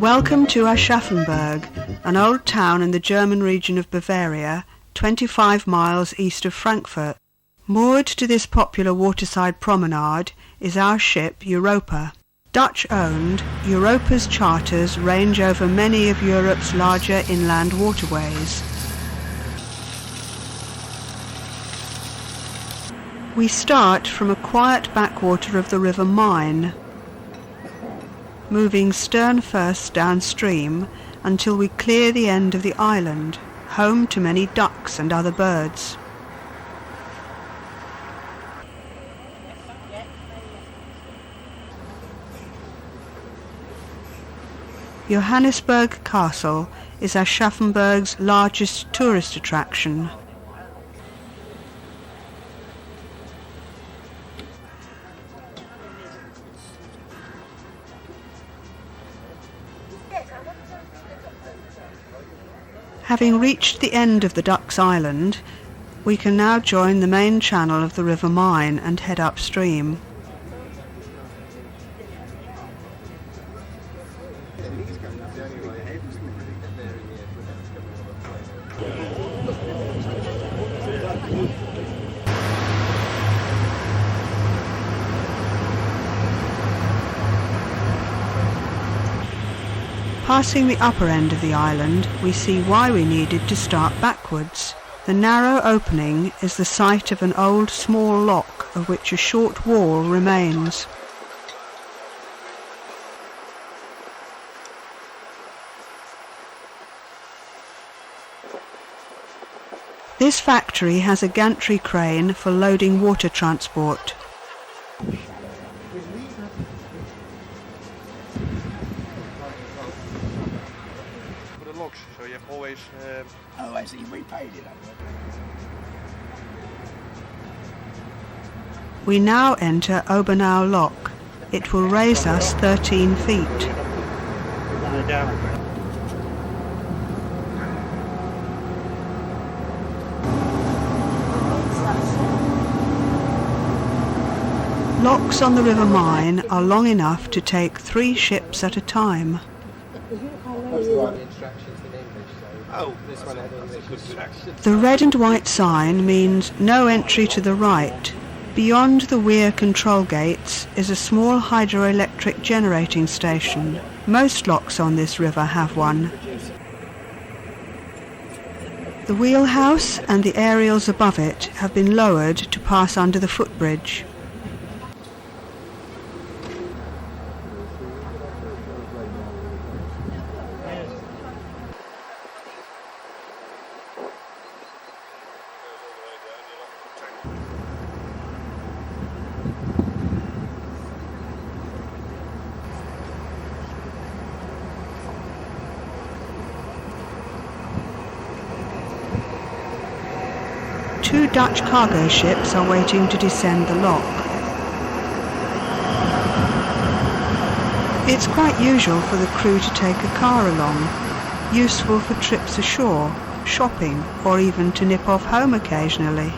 Welcome to Aschaffenburg, an old town in the German region of Bavaria, 25 miles east of Frankfurt. Moored to this popular waterside promenade is our ship Europa. Dutch-owned, Europa's charters range over many of Europe's larger inland waterways. We start from a quiet backwater of the River Main, moving stern first downstream until we clear the end of the island, home to many ducks and other birds. Johannesburg Castle is Aschaffenburg's largest tourist attraction. Having reached the end of the Ducks Island, we can now join the main channel of the River Main and head upstream. Passing the upper end of the island, we see why we needed to start backwards. The narrow opening is the site of an old small lock of which a short wall remains. This factory has a gantry crane for loading water transport. So you have always... Oh, I see. We paid it. We now enter Obernau Lock. It will raise us 13 feet. Locks on the River Main are long enough to take 3 ships at a time. The red and white sign means no entry to the right. Beyond the weir control gates is a small hydroelectric generating station. Most locks on this river have one. The wheelhouse and the aerials above it have been lowered to pass under the footbridge. Two Dutch cargo ships are waiting to descend the lock. It's quite usual for the crew to take a car along, useful for trips ashore, shopping, or even to nip off home occasionally.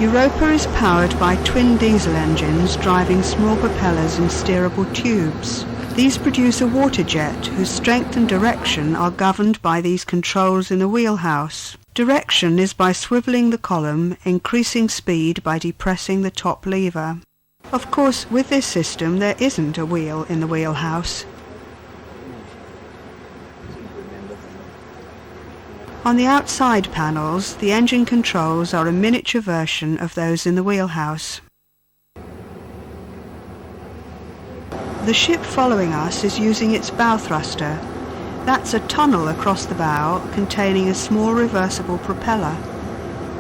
Europa is powered by twin diesel engines driving small propellers and steerable tubes. These produce a water jet whose strength and direction are governed by these controls in the wheelhouse. Direction is by swivelling the column, increasing speed by depressing the top lever. Of course, with this system there isn't a wheel in the wheelhouse. On the outside panels, the engine controls are a miniature version of those in the wheelhouse. The ship following us is using its bow thruster. That's a tunnel across the bow containing a small reversible propeller.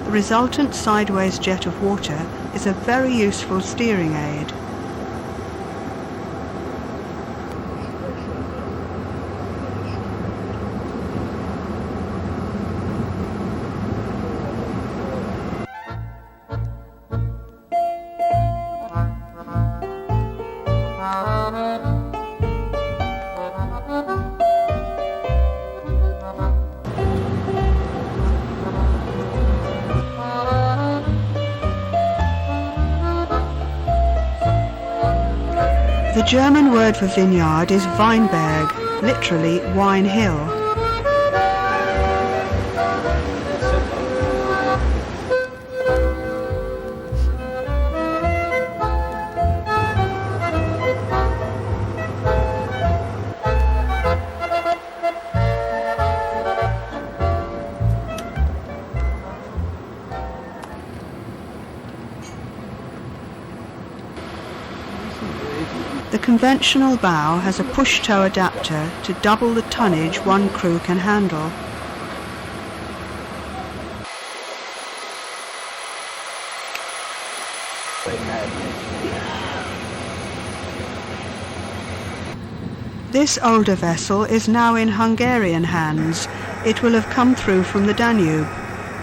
The resultant sideways jet of water is a very useful steering aid. The German word for vineyard is Weinberg, literally wine hill. The conventional bow has a push-tow adapter to double the tonnage one crew can handle. This older vessel is now in Hungarian hands. It will have come through from the Danube.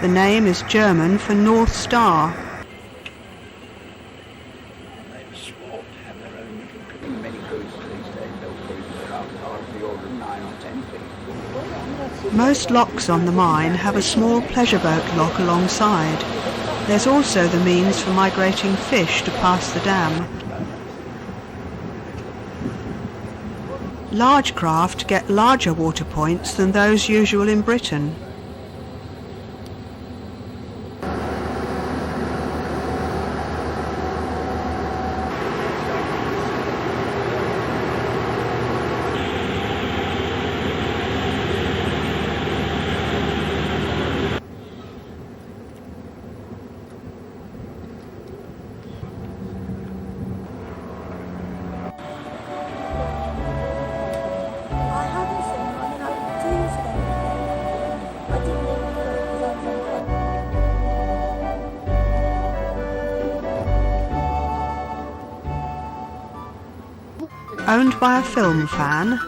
The name is German for North Star. Most locks on the Main have a small pleasure boat lock alongside. There's also the means for migrating fish to pass the dam. Large craft get larger water points than those usual in Britain. Owned by a film fan,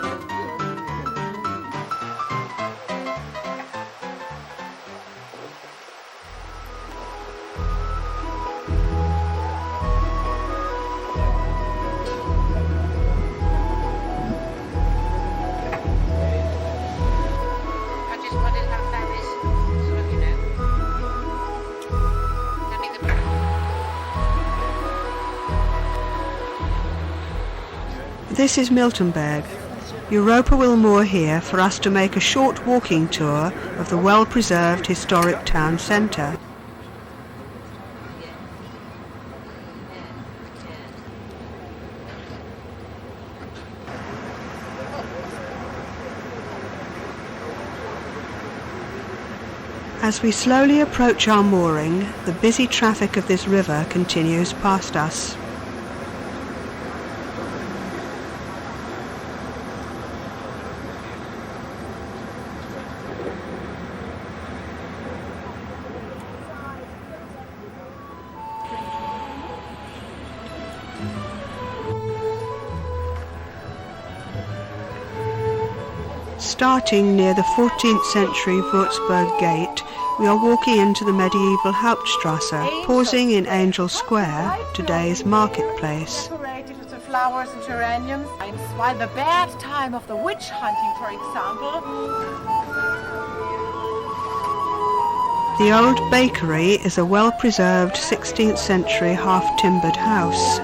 This is Miltenberg. Europa will moor here for us to make a short walking tour of the well-preserved historic town centre. As we slowly approach our mooring, the busy traffic of this river continues past us. Starting near the 14th century Würzburg gate, we are walking into the medieval Hauptstrasse, pausing in Angel Square, today's marketplace. Decorated with the flowers and geraniums. While the bad time of the witch hunting, for example. The old bakery is a well-preserved 16th century half-timbered house.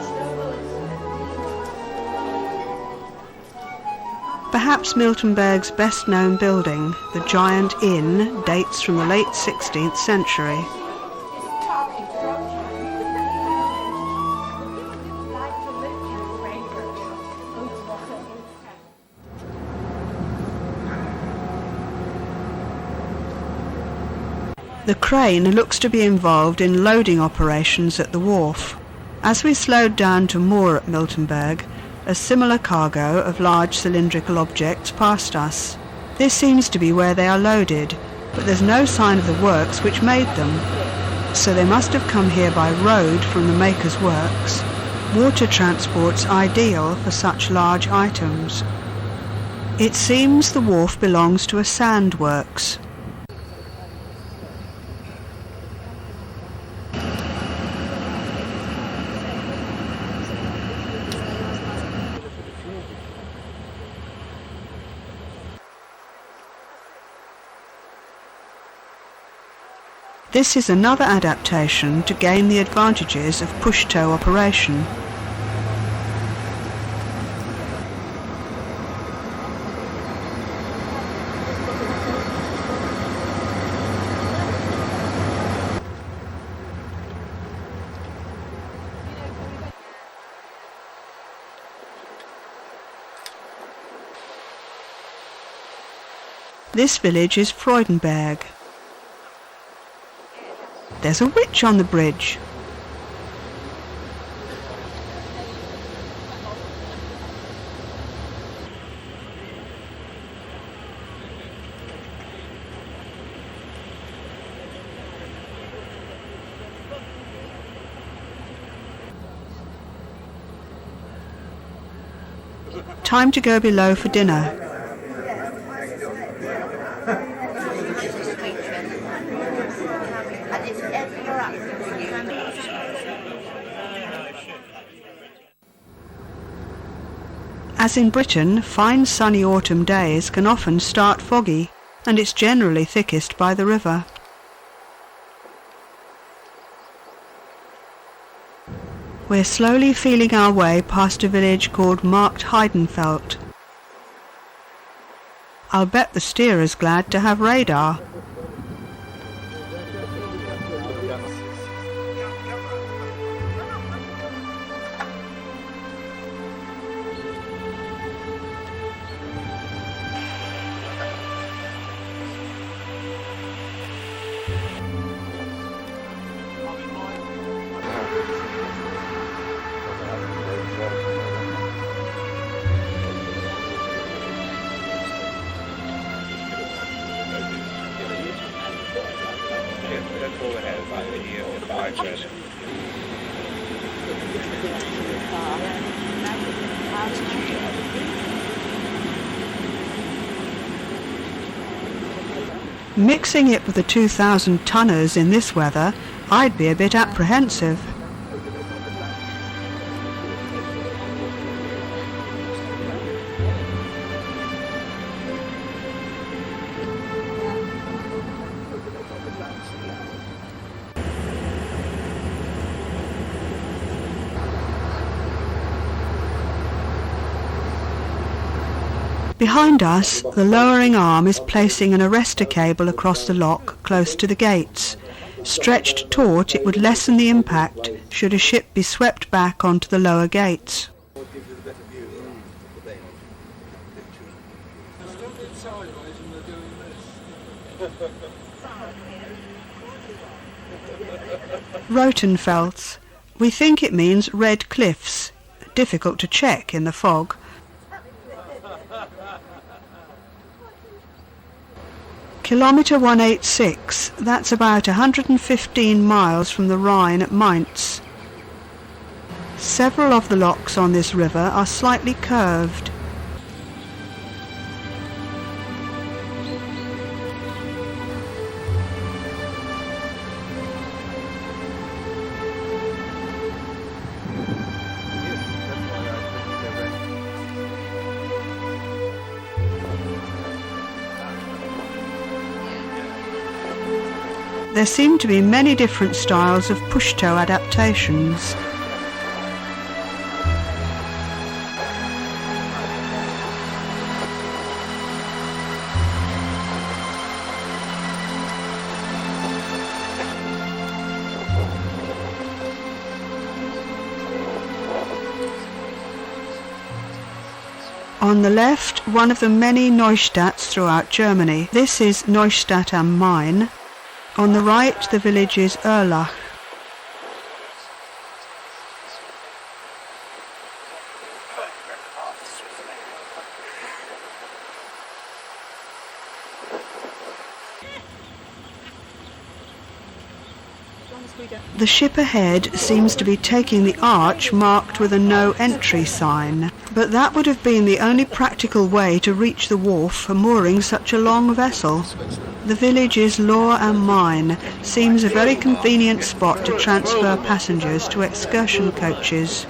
Perhaps Miltenberg's best-known building, the Giant Inn, dates from the late 16th century. The crane looks to be involved in loading operations at the wharf. As we slowed down to moor at Miltenberg, a similar cargo of large cylindrical objects passed us. This seems to be where they are loaded, but there's no sign of the works which made them. So they must have come here by road from the maker's works. Water transport's ideal for such large items. It seems the wharf belongs to a sand works. This is another adaptation to gain the advantages of push-tow operation. This village is Freudenberg. There's a witch on the bridge. Time to go below for dinner. As in Britain, fine sunny autumn days can often start foggy, and it's generally thickest by the river. We're slowly feeling our way past a village called Markt Heidenfeld. I'll bet the steerer's glad to have radar. Mixing it with the 2,000 tonners in this weather, I'd be a bit apprehensive. Behind us, the lowering arm is placing an arrestor cable across the lock close to the gates. Stretched taut, it would lessen the impact should a ship be swept back onto the lower gates. Rotenfels. We think it means red cliffs, difficult to check in the fog. Kilometre 186, that's about 115 miles from the Rhine at Mainz. Several of the locks on this river are slightly curved. There seem to be many different styles of push-tow adaptations. On the left, one of the many Neustadts throughout Germany. This is Neustadt am Main. On the right, the village is Erlach. The ship ahead seems to be taking the arch marked with a no entry sign, but that would have been the only practical way to reach the wharf for mooring such a long vessel. The village is Lohr am Main, seems a very convenient spot to transfer passengers to excursion coaches.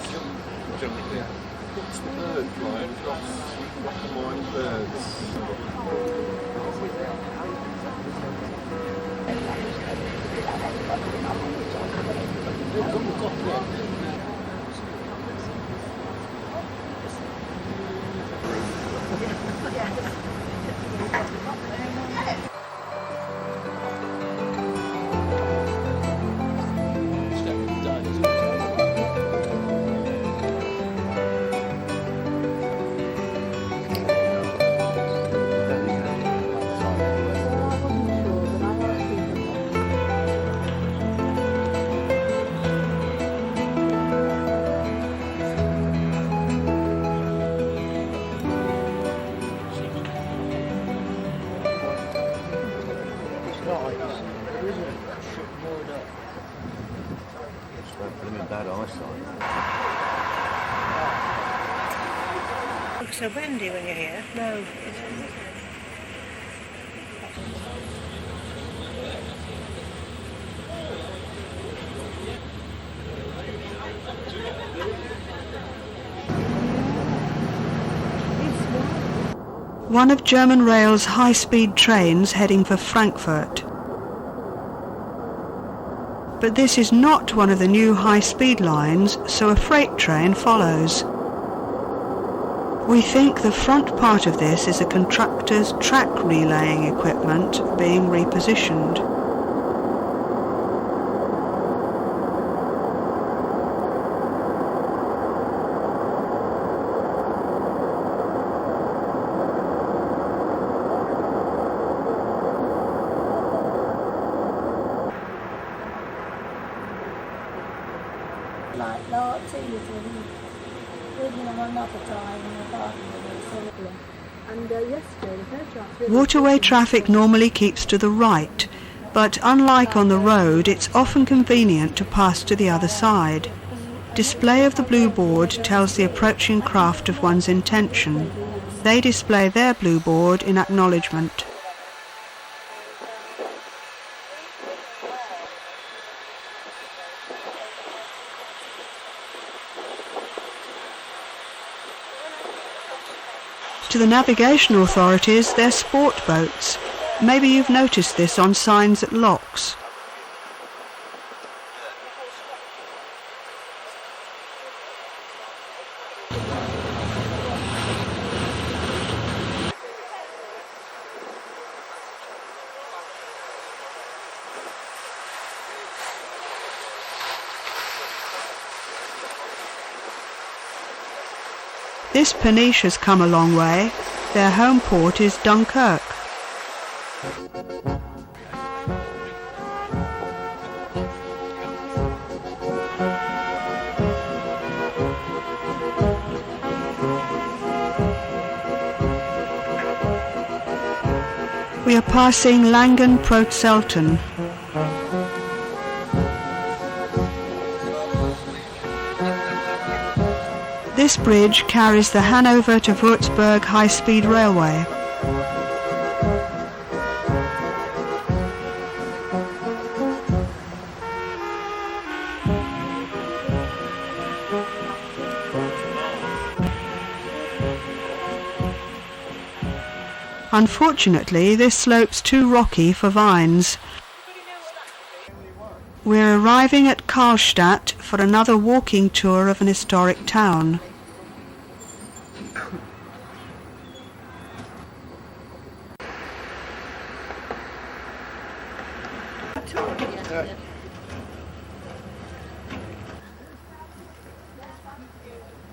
It's so windy when you're here. No. One of German Rail's high-speed trains heading for Frankfurt. But this is not one of the new high-speed lines, so a freight train follows. We think the front part of this is a contractor's track relaying equipment being repositioned. Waterway traffic normally keeps to the right, but unlike on the road, it's often convenient to pass to the other side. Display of the blue board tells the approaching craft of one's intention. They display their blue board in acknowledgement. To the navigation authorities, they're sport boats. Maybe you've noticed this on signs at locks. This peniche has come a long way. Their home port is Dunkirk. We are passing Langen-Protzelten. This bridge carries the Hanover to Würzburg high-speed railway. Unfortunately, this slope's too rocky for vines. We're arriving at Karlstadt for another walking tour of an historic town.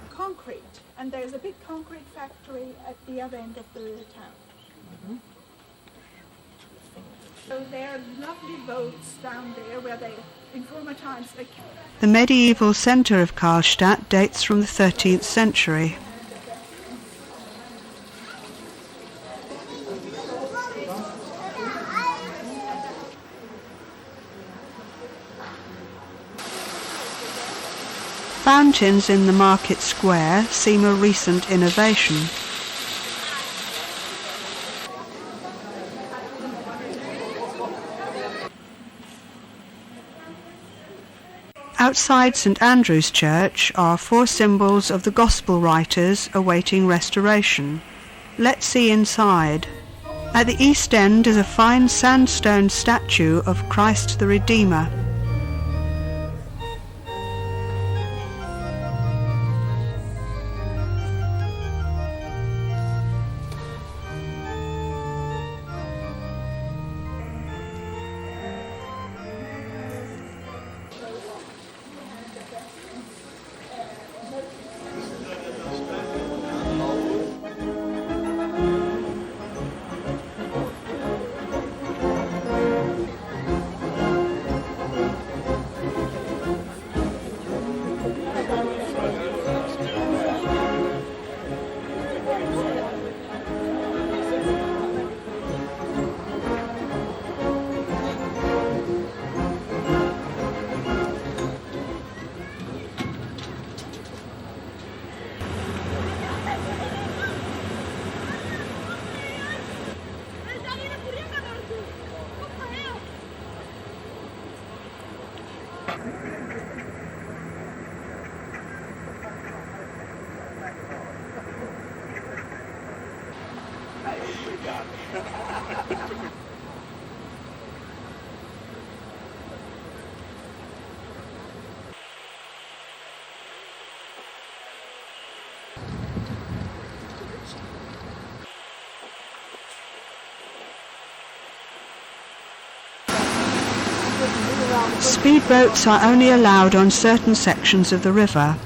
Concrete, and there's a big concrete factory at the other end of the town. So there are lovely boats down there where they, in former times, they... The medieval centre of Karlstadt dates from the 13th century. Fountains in the market square seem a recent innovation. Outside St Andrew's Church are 4 symbols of the Gospel writers awaiting restoration. Let's see inside. At the east end is a fine sandstone statue of Christ the Redeemer. Speedboats are only allowed on certain sections of the river.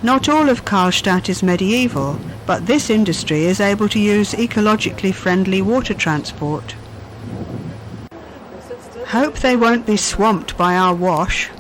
Not all of Karlstadt is medieval, but this industry is able to use ecologically friendly water transport. Hope they won't be swamped by our wash.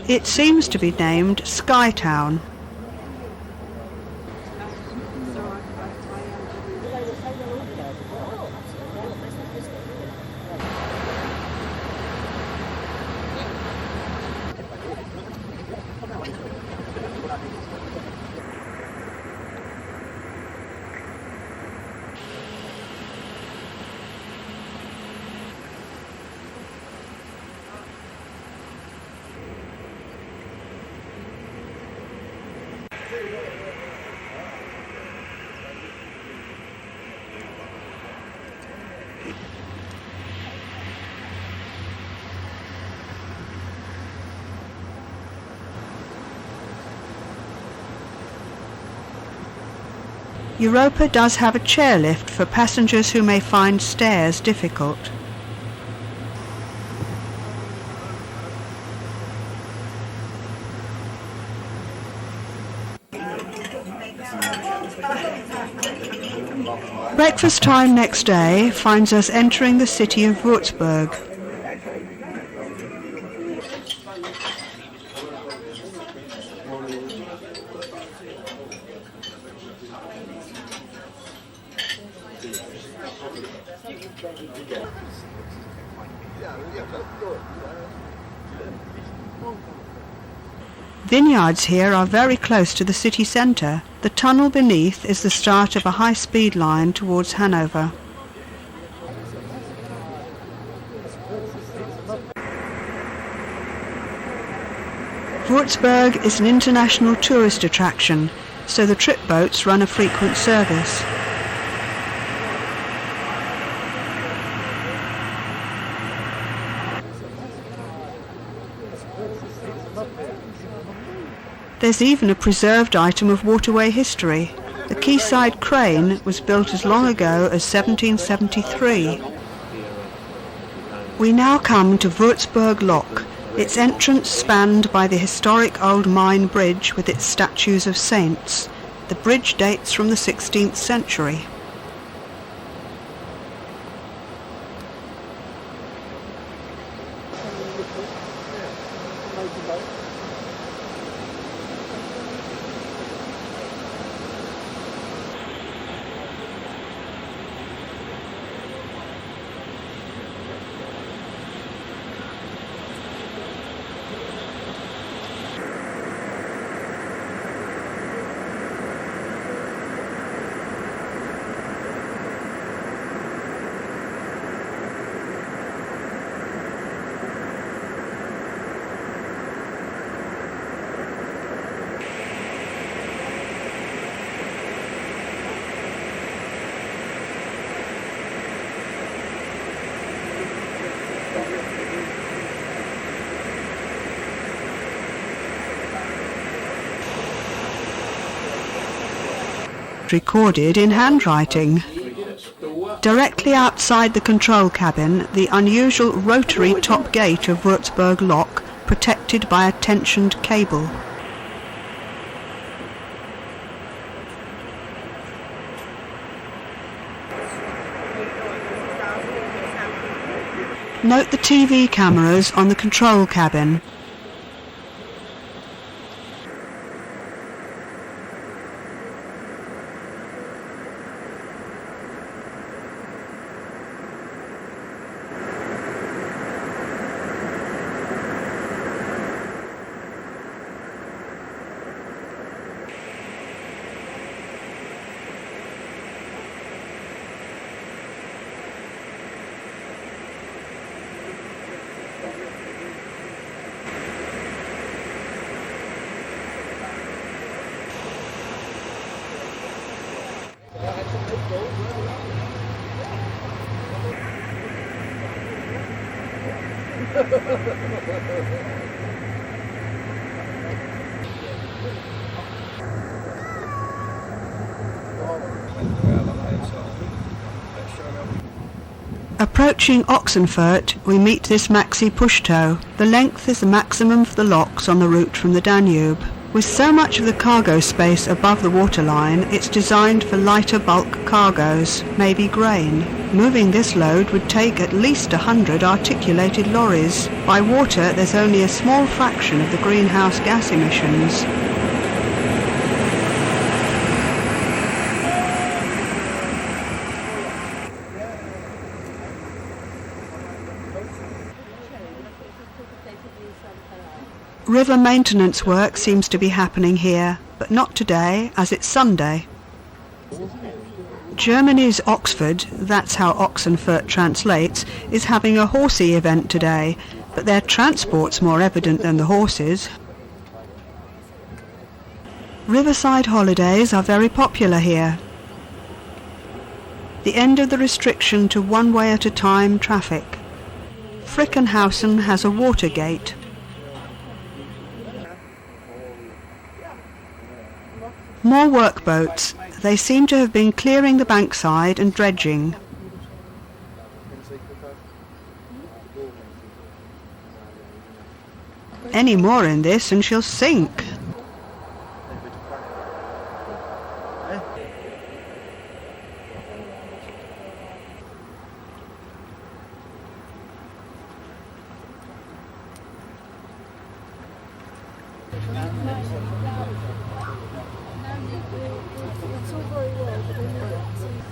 It seems to be named Sky Town. Europa does have a chairlift for passengers who may find stairs difficult. Breakfast time next day finds us entering the city of Würzburg. Vineyards here are very close to the city centre. The tunnel beneath is the start of a high-speed line towards Hanover. Würzburg is an international tourist attraction, so the trip boats run a frequent service. There's even a preserved item of waterway history. The quayside crane was built as long ago as 1773. We now come to Würzburg Lock, its entrance spanned by the historic old Main bridge with its statues of saints. The bridge dates from the 16th century. Recorded in handwriting. Directly outside the control cabin, the unusual rotary top gate of Würzburg Lock, protected by a tensioned cable. Note the TV cameras on the control cabin. Approaching Oxenfurt, we meet this maxi push-tow. The length is the maximum for the locks on the route from the Danube. With so much of the cargo space above the waterline, it's designed for lighter bulk cargoes, maybe grain. Moving this load would take at least 100 articulated lorries. By water, there's only a small fraction of the greenhouse gas emissions. River maintenance work seems to be happening here, but not today, as it's Sunday. Germany's Oxford, that's how Oxenfurt translates, is having a horsey event today, but their transport's more evident than the horses. Riverside holidays are very popular here. The end of the restriction to one way at a time traffic. Frickenhausen has a water gate. More workboats. They seem to have been clearing the bankside and dredging. Any more in this and she'll sink.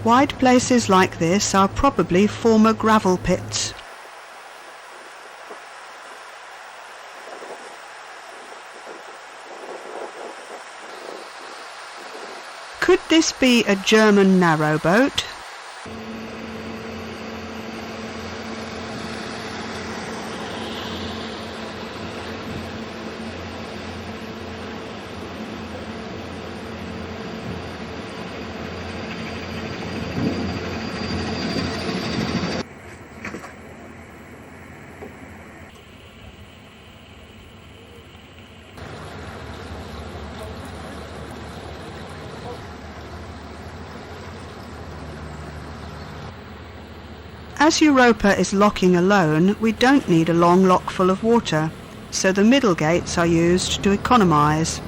Wide places like this are probably former gravel pits. Could this be a German narrowboat? As Europa is locking alone, we don't need a long lock full of water, so the middle gates are used to economise.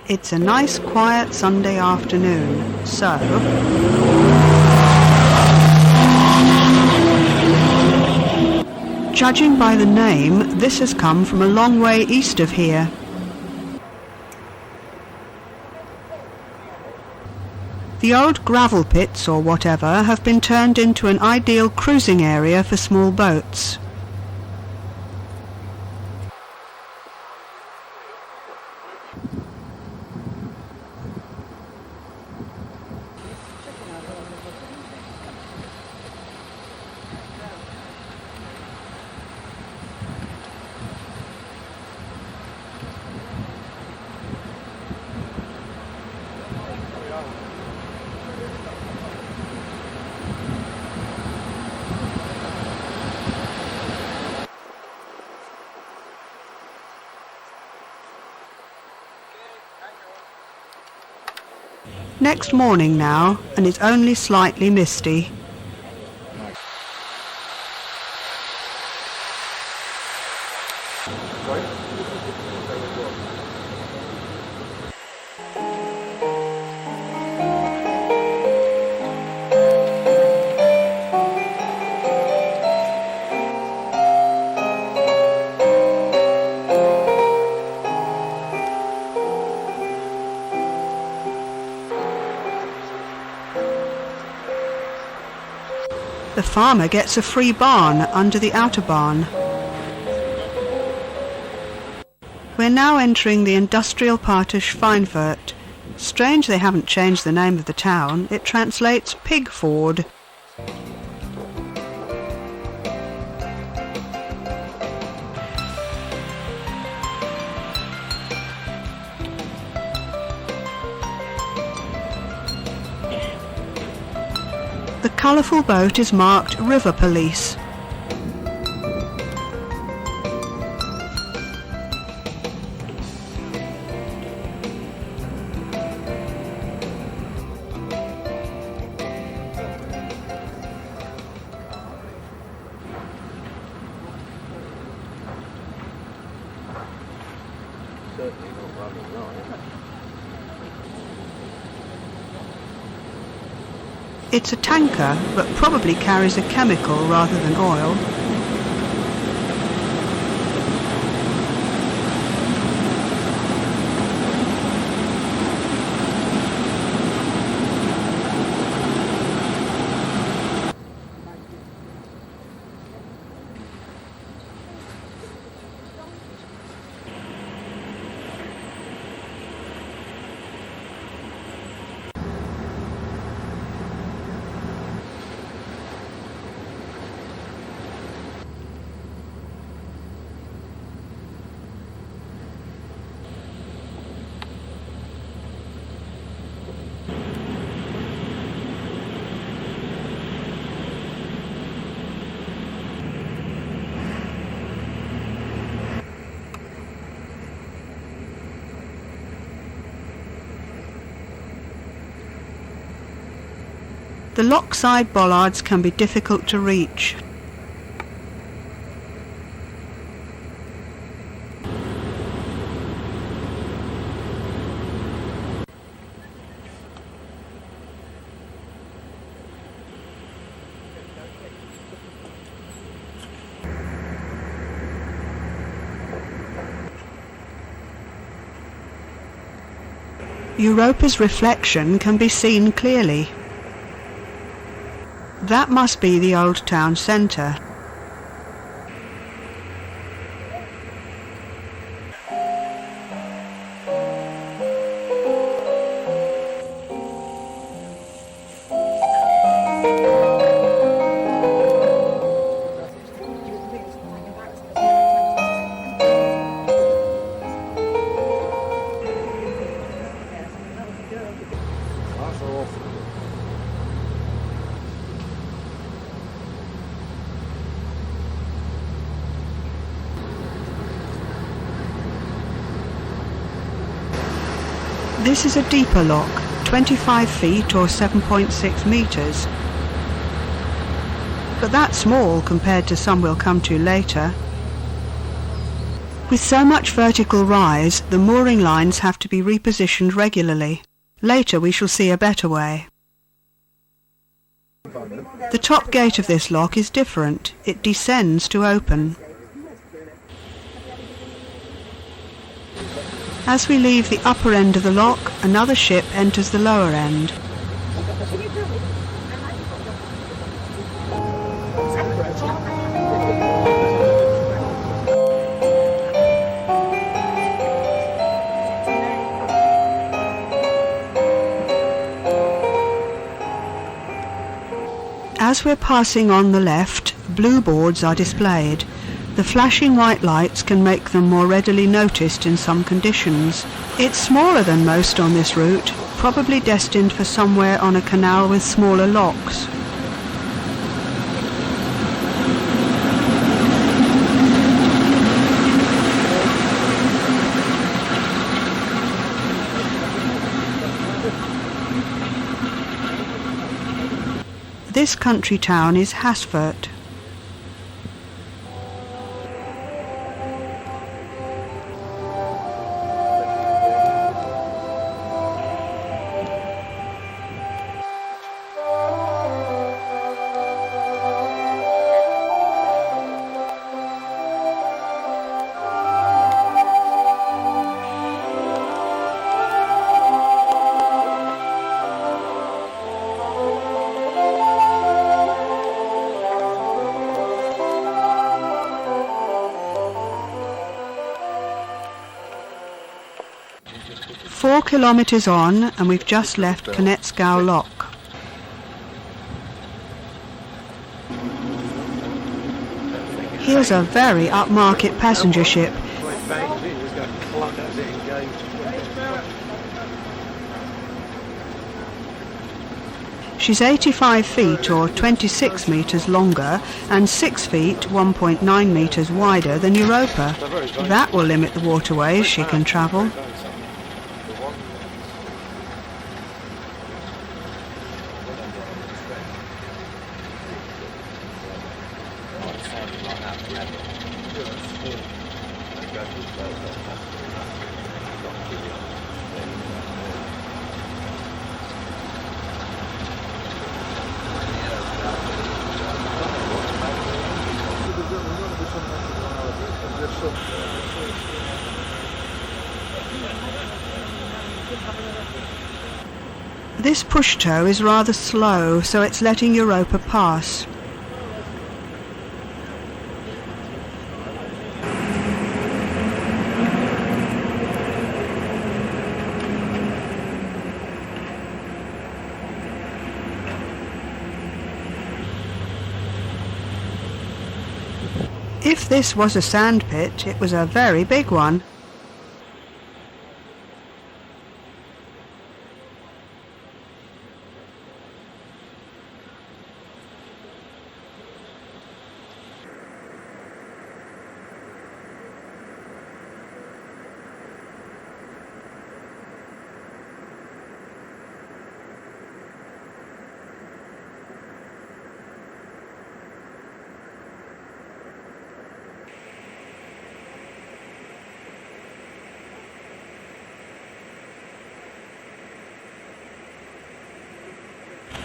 It's a nice quiet Sunday afternoon, so judging by the name, this has come from a long way east of here. The old gravel pits or whatever have been turned into an ideal cruising area for small boats. Next morning now, and it's only slightly misty. The farmer gets a free barn under the Autobahn. We're now entering the industrial part of Schweinfurt. Strange they haven't changed the name of the town. It translates pig ford. The colourful boat is marked River Police. It's a tanker, but probably carries a chemical rather than oil. The lockside bollards can be difficult to reach. Europa's reflection can be seen clearly. That must be the old town centre. This is a deeper lock, 25 feet or 7.6 metres. But that's small compared to some we'll come to later. With so much vertical rise, the mooring lines have to be repositioned regularly. Later we shall see a better way. The top gate of this lock is different. It descends to open. As we leave the upper end of the lock, another ship enters the lower end. As we're passing on the left, blue boards are displayed. The flashing white lights can make them more readily noticed in some conditions. It's smaller than most on this route, probably destined for somewhere on a canal with smaller locks. This country town is Aschaffenburg. Four kilometres on, and we've just left Knetsgau Lock. Here's a very upmarket passenger ship. She's 85 feet or 26 metres longer and 6 feet 1.9 metres wider than Europa. That will limit the waterways she can travel. This push-tow is rather slow, so it's letting Europa pass. If this was a sandpit, it was a very big one.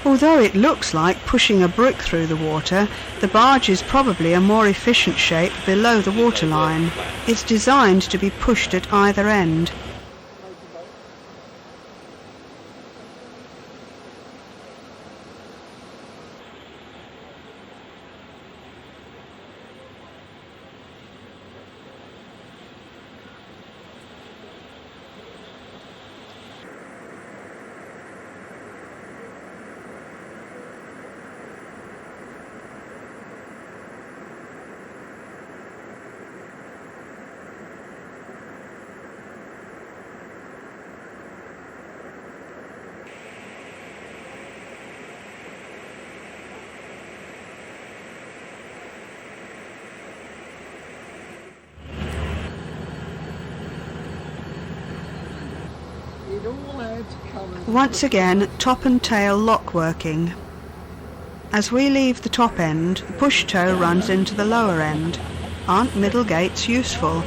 Although it looks like pushing a brick through the water, the barge is probably a more efficient shape below the waterline. It's designed to be pushed at either end. Once again, top and tail lock working. As we leave the top end, the push tow runs into the lower end. Aren't middle gates useful?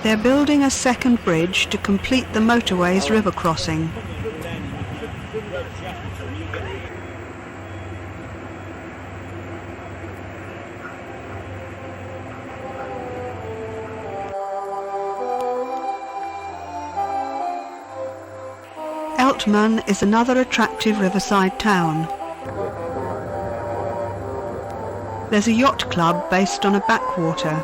They're building a second bridge to complete the motorway's river crossing. Altmühl is another attractive riverside town. There's a yacht club based on a backwater.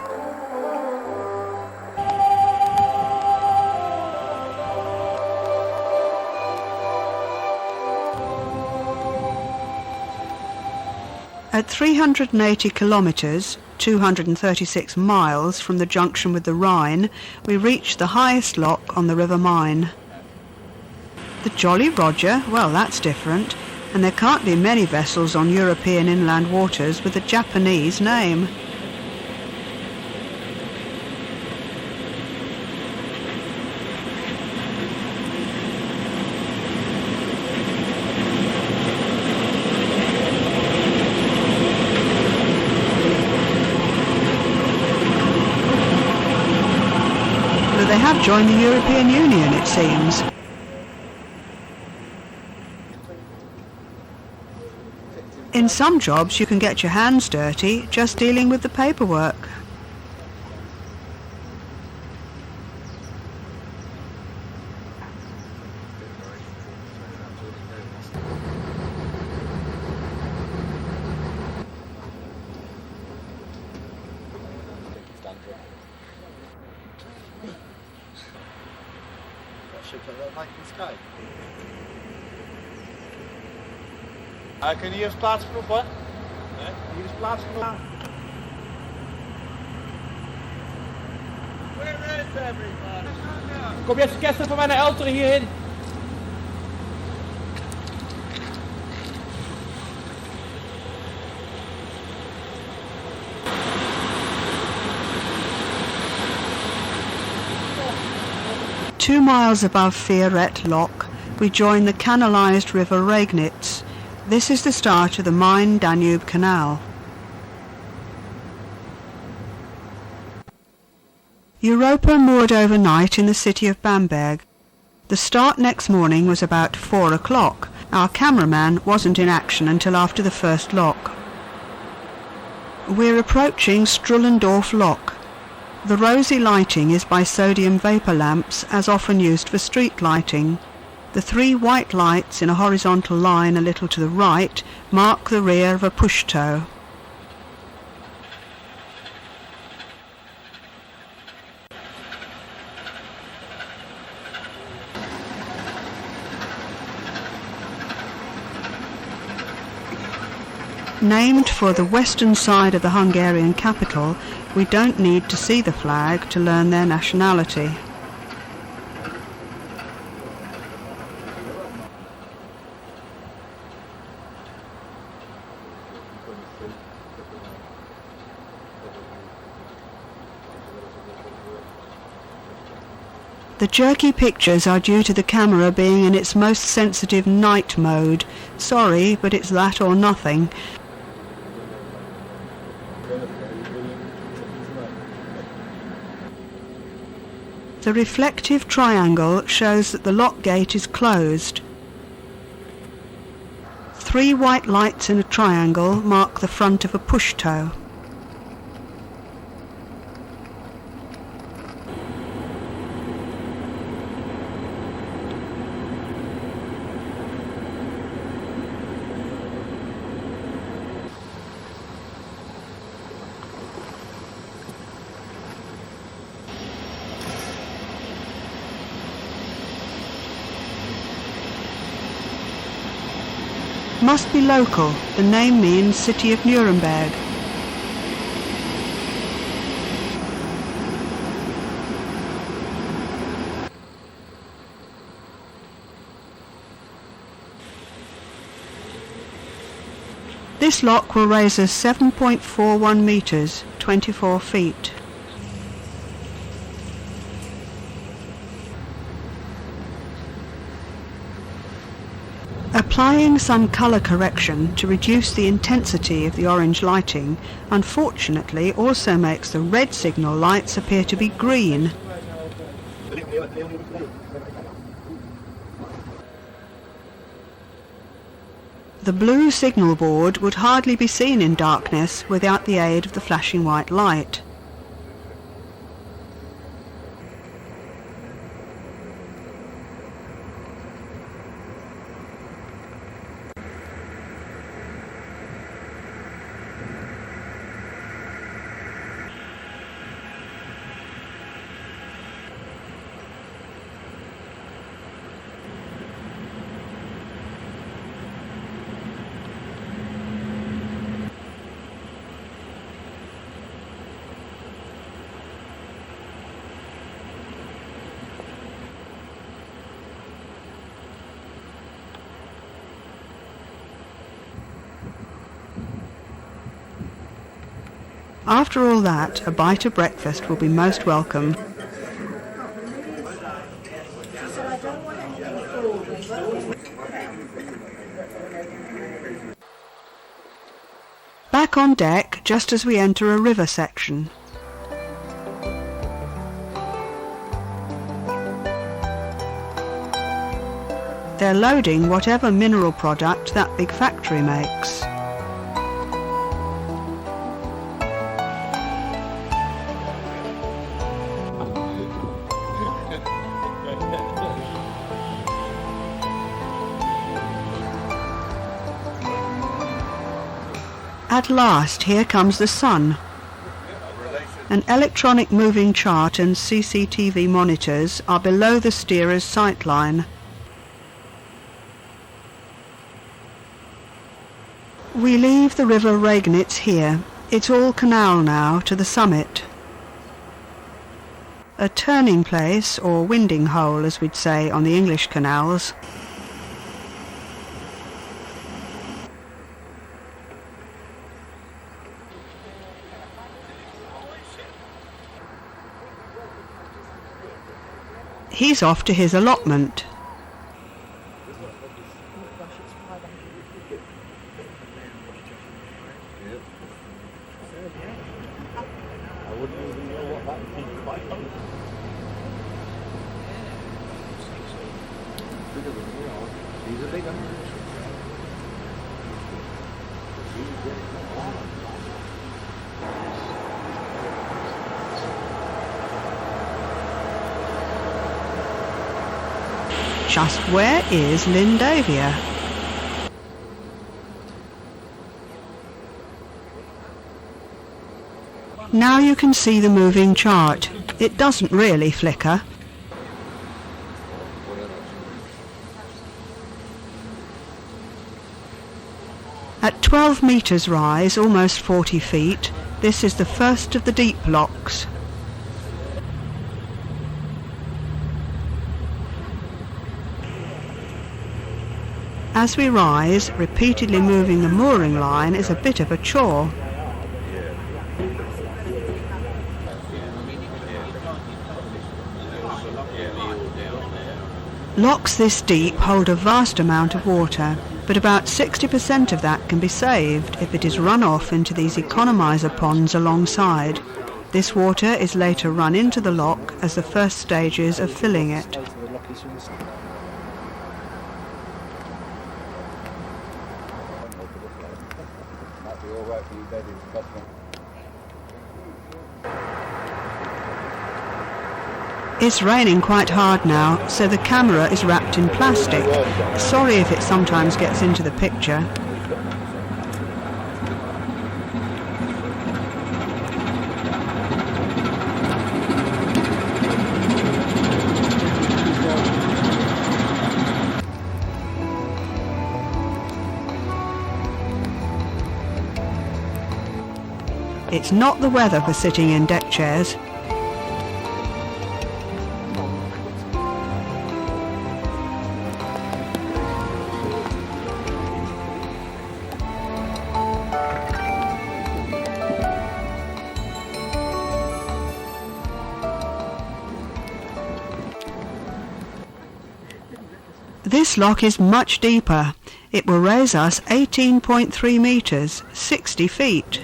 At 380 kilometres, 236 miles from the junction with the Rhine, we reach the highest lock on the River Main. The Jolly Roger? Well, that's different, and there can't be many vessels on European inland waters with a Japanese name. They have joined the European Union, it seems. In some jobs you can get your hands dirty just dealing with the paperwork. Kun je hier eens plaatsproeven? Nee? Hier is plaatsproeven. Where is everybody? Kom je eens kerst van mij naar Elteren hierheen? Two miles above Vieret Lock, we join the canalised River Regnitz. This is the start of the Main-Danube Canal. Europa moored overnight in the city of Bamberg. The start next morning was about 4 o'clock. Our cameraman wasn't in action until after the first lock. We're approaching Strullendorf Lock. The rosy lighting is by sodium vapour lamps, as often used for street lighting. The three white lights in a horizontal line a little to the right mark the rear of a push tow. Named for the western side of the Hungarian capital, we don't need to see the flag to learn their nationality. The jerky pictures are due to the camera being in its most sensitive night mode. Sorry, but it's that or nothing. The reflective triangle shows that the lock gate is closed. 3 white lights in a triangle mark the front of a push-tow. Must be local. The name means City of Nuremberg. This lock will raise us 7.41 metres, 24 feet. Applying some colour correction to reduce the intensity of the orange lighting, unfortunately also makes the red signal lights appear to be green. The blue signal board would hardly be seen in darkness without the aid of the flashing white light. After all that, a bite of breakfast will be most welcome. Back on deck just as we enter a river section. They're loading whatever mineral product that big factory makes. At last, here comes the sun. An electronic moving chart and CCTV monitors are below the steerer's sightline. We leave the River Regnitz here. It's all canal now to the summit. A turning place, or winding hole as we'd say on the English canals. He's off to his allotment. Just where is Lindavia? Now you can see the moving chart. It doesn't really flicker. At 12 metres rise, almost 40 feet, this is the first of the deep locks. As we rise, repeatedly moving the mooring line is a bit of a chore. Locks this deep hold a vast amount of water, but about 60% of that can be saved if it is run off into these economiser ponds alongside. This water is later run into the lock as the first stages of filling it. It's raining quite hard now, so the camera is wrapped in plastic. Sorry if it sometimes gets into the picture. It's not the weather for sitting in deck chairs. This lock is much deeper. It will raise us 18.3 metres, 60 feet.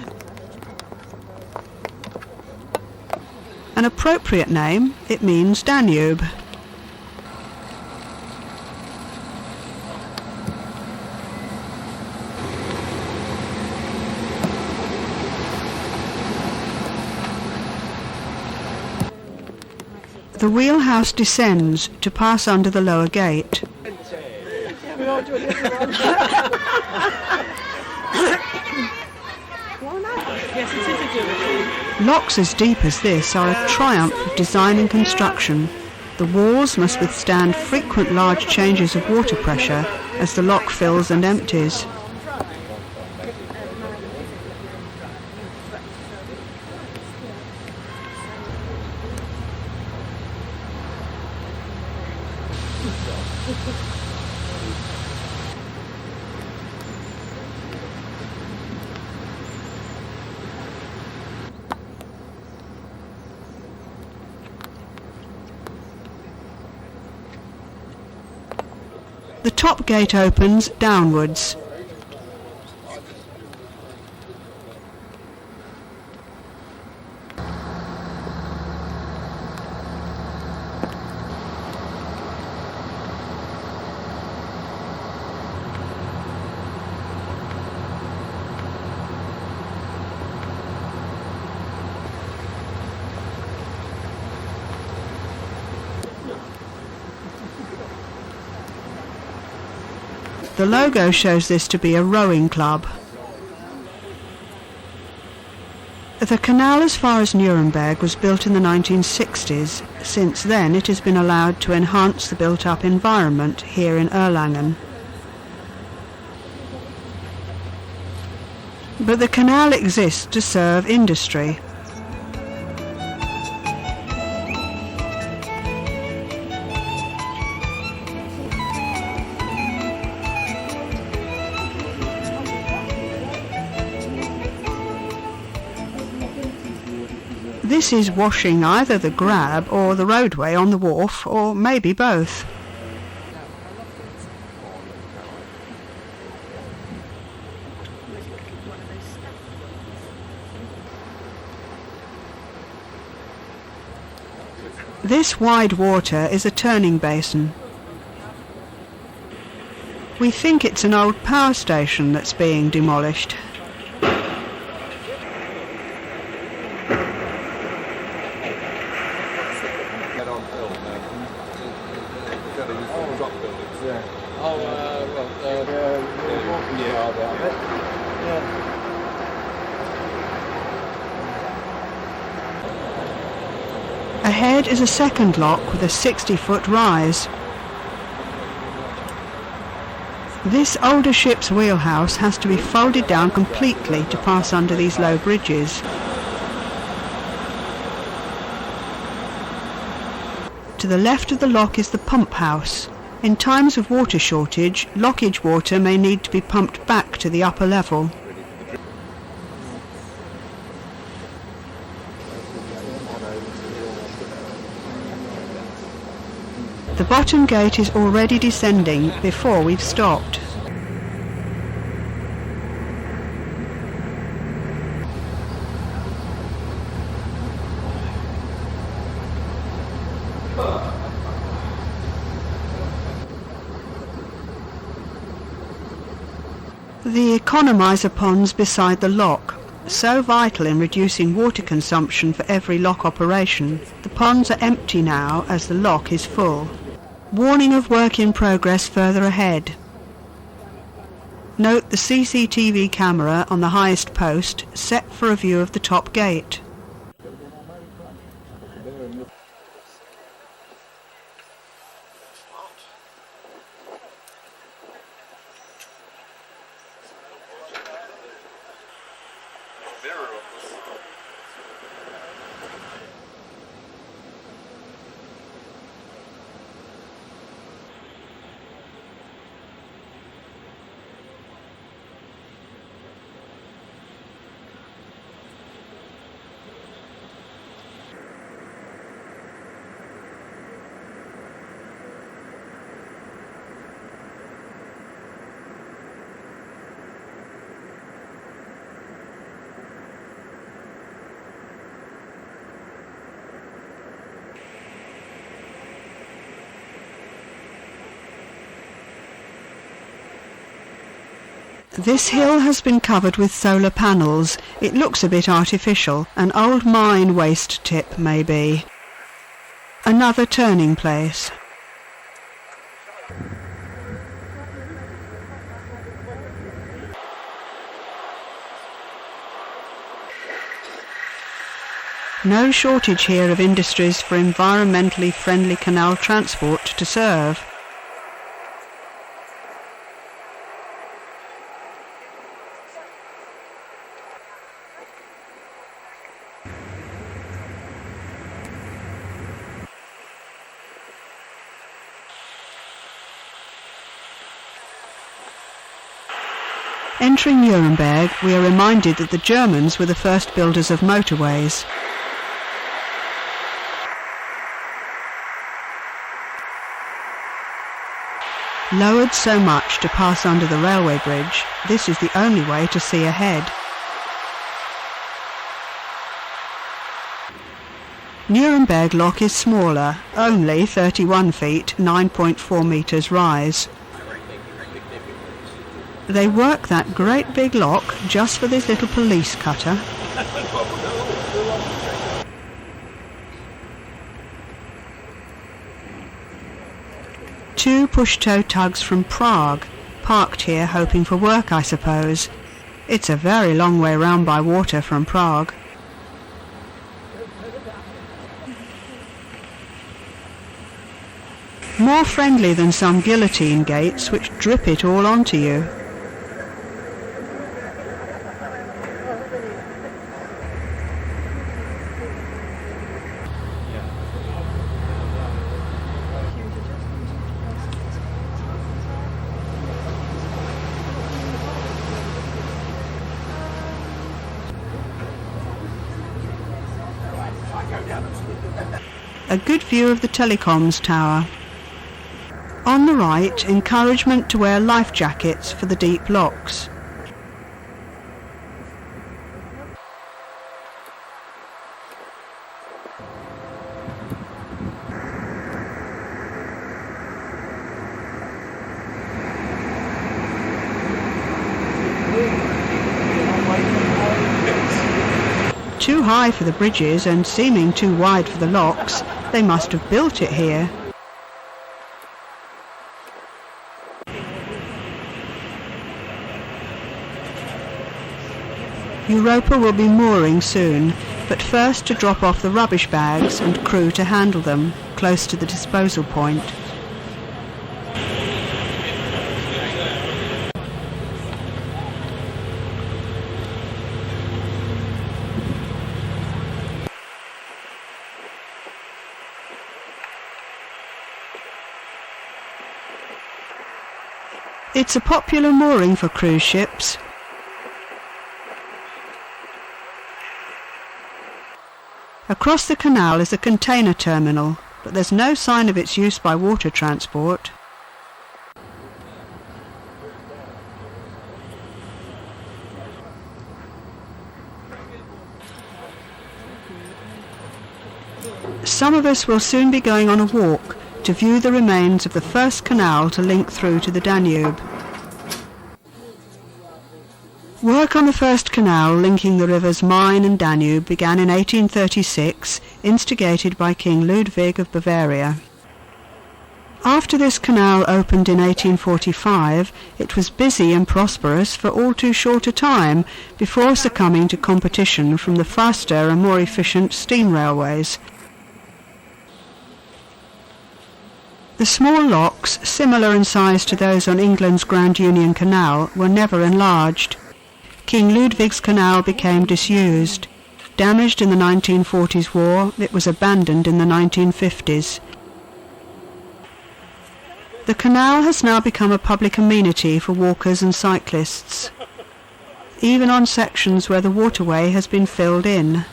An appropriate name, it means Danube. The wheelhouse descends to pass under the lower gate. Locks as deep as this are a triumph of design and construction. The walls must withstand frequent large changes of water pressure as the lock fills and empties. The top gate opens downwards. The logo shows this to be a rowing club. The canal as far as Nuremberg was built in the 1960s. Since then it has been allowed to enhance the built-up environment here in Erlangen. But the canal exists to serve industry. This is washing either the grab or the roadway on the wharf, or maybe both. This wide water is a turning basin. We think it's an old power station that's being demolished. Ahead is a second lock with a 60-foot rise. This older ship's wheelhouse has to be folded down completely to pass under these low bridges. To the left of the lock is the pump house. In times of water shortage, lockage water may need to be pumped back to the upper level. The bottom gate is already descending before we've stopped. The economiser ponds beside the lock, so vital in reducing water consumption for every lock operation. The ponds are empty now as the lock is full. Warning of work in progress further ahead. Note the CCTV camera on the highest post set for a view of the top gate. This hill has been covered with solar panels. It looks a bit artificial, an old mine waste tip maybe. Another turning place. No shortage here of industries for environmentally friendly canal transport to serve. Entering Nuremberg, we are reminded that the Germans were the first builders of motorways. Lowered so much to pass under the railway bridge, this is the only way to see ahead. Nuremberg lock is smaller, only 31 feet, 9.4 metres rise. They work that great big lock just for this little police cutter. Two push-tow tugs from Prague, parked here hoping for work, I suppose. It's a very long way round by water from Prague. More friendly than some guillotine gates which drip it all onto you. A good view of the telecoms tower. On the right, encouragement to wear life jackets for the deep locks. Too high for the bridges and seeming too wide for the locks, they must have built it here. Europa will be mooring soon, but first to drop off the rubbish bags and crew to handle them, close to the disposal point. It's a popular mooring for cruise ships. Across the canal is a container terminal. but there's no sign of its use by water transport. Some of us will soon be going on a walk to view the remains of the first canal to link through to the Danube. Work on the first canal linking the rivers Main and Danube began in 1836, instigated by King Ludwig of Bavaria. After this canal opened in 1845, it was busy and prosperous for all too short a time before succumbing to competition from the faster and more efficient steam railways. The small locks, similar in size to those on England's Grand Union Canal, were never enlarged. King Ludwig's canal became disused. Damaged in the 1940s war, it was abandoned in the 1950s. The canal has now become a public amenity for walkers and cyclists, even on sections where the waterway has been filled in.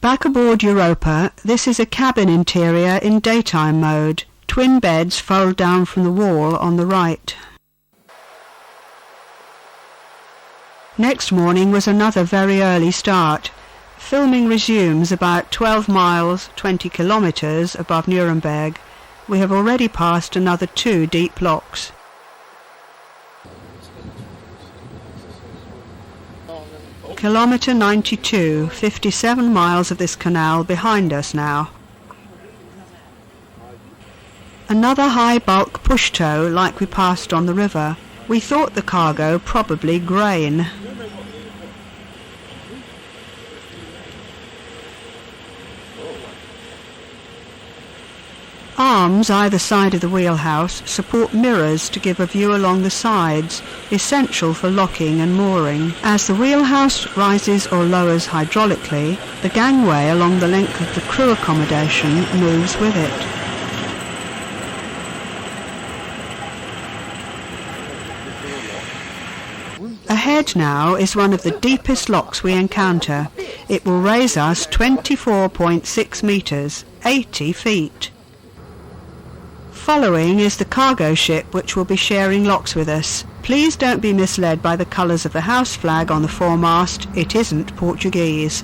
Back aboard Europa, this is a cabin interior in daytime mode. Twin beds fold down from the wall on the right. Next morning was another very early start. Filming resumes about 12 miles, 20 kilometres above Nuremberg. We have already passed another 2 deep locks. Kilometre 92, 57 miles of this canal behind us now. Another high bulk push tow like we passed on the river. We thought the cargo probably grain. Arms either side of the wheelhouse support mirrors to give a view along the sides, essential for locking and mooring. As the wheelhouse rises or lowers hydraulically, the gangway along the length of the crew accommodation moves with it. Ahead now is one of the deepest locks we encounter. It will raise us 24.6 metres, 80 feet. Following is the cargo ship which will be sharing locks with us. Please don't be misled by the colours of the house flag on the foremast, it isn't Portuguese.